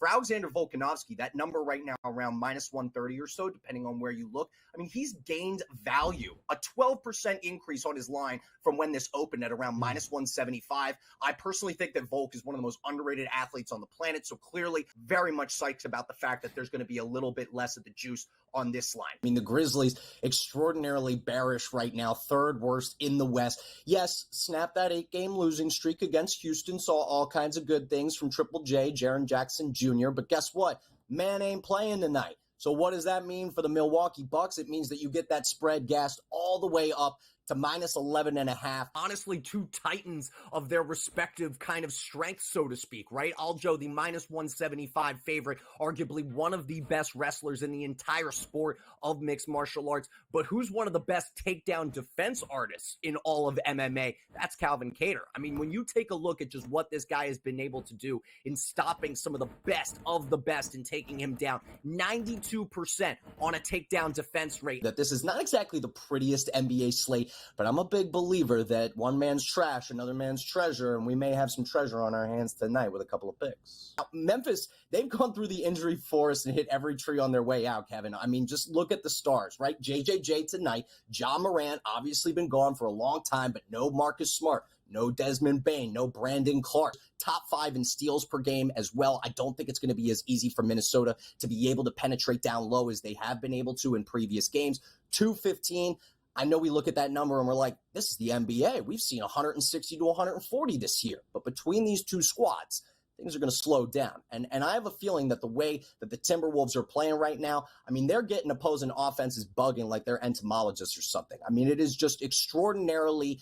For Alexander Volkanovski, that number right now around minus 130 or so, depending on where you look. I mean, he's gained value, a 12% increase on his line from when this opened at around minus 175. I personally think that Volk is one of the most underrated athletes on the planet, so clearly very much psyched about the fact that there's going to be a little bit less of the juice on this line. I mean, the Grizzlies extraordinarily bearish right now, third worst in the West. Yes, snap that 8-game losing streak against Houston, saw all kinds of good things from Triple J, Jaren Jackson Jr., but guess what? Man ain't playing tonight. So what does that mean for the Milwaukee Bucks? It means that you get that spread gassed all the way up to minus 11.5. Honestly, two titans of their respective kind of strengths, so to speak, right? Aljo, the minus 175 favorite, arguably one of the best wrestlers in the entire sport of mixed martial arts. But who's one of the best takedown defense artists in all of MMA? That's Calvin Kattar. I mean, when you take a look at just what this guy has been able to do in stopping some of the best and taking him down, 92% on a takedown defense rate. That this is not exactly the prettiest NBA slate, but I'm a big believer that one man's trash, another man's treasure, and we may have some treasure on our hands tonight with a couple of picks. Now, Memphis, they've gone through the injury forest and hit every tree on their way out, Kevin. I mean, just look at the stars, right? JJJ tonight, Ja Morant, obviously been gone for a long time, but no Marcus Smart, no Desmond Bane, no Brandon Clark. Top 5 in steals per game as well. I don't think it's going to be as easy for Minnesota to be able to penetrate down low as they have been able to in previous games. 215. I know we look at that number and we're like, this is the NBA. We've seen 160 to 140 this year. But between these two squads, things are going to slow down. And I have a feeling that the way that the Timberwolves are playing right now, I mean, they're getting opposing offenses bugging like they're entomologists or something. I mean, it is just extraordinarily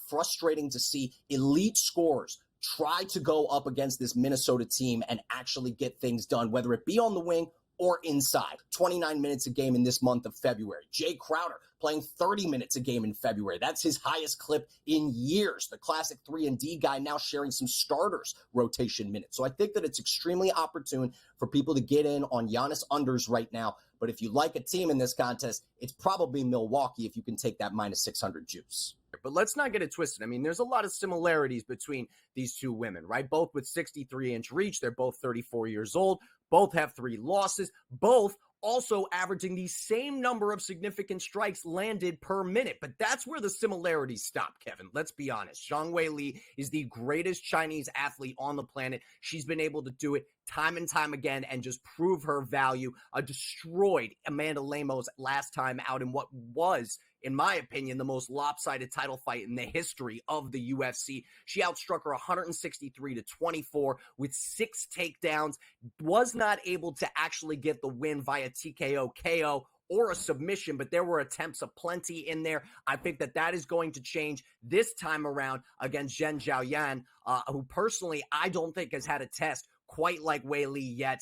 frustrating to see elite scorers try to go up against this Minnesota team and actually get things done, whether it be on the wing or inside. 29 minutes a game in this month of February. Jay Crowder playing 30 minutes a game in February. That's his highest clip in years. The classic 3-and-D guy now sharing some starters rotation minutes. So I think that it's extremely opportune for people to get in on Giannis unders right now. But if you like a team in this contest, it's probably Milwaukee if you can take that minus 600 juice. But let's not get it twisted. I mean, there's a lot of similarities between these two women, right? Both with 63-inch reach. They're both 34 years old. Both have 3 losses. Both also averaging the same number of significant strikes landed per minute. But that's where the similarities stop, Kevin. Let's be honest. Zhang Weili is the greatest Chinese athlete on the planet. She's been able to do it time and time again and just prove her value. Destroyed Amanda Lemos last time out in what was, in my opinion, the most lopsided title fight in the history of the UFC. She outstruck her 163 to 24 with 6 takedowns, was not able to actually get the win via TKO, KO, or a submission, but there were attempts aplenty in there. I think that is going to change this time around against Zheng Zhaoyan, who personally I don't think has had a test quite like Weili yet.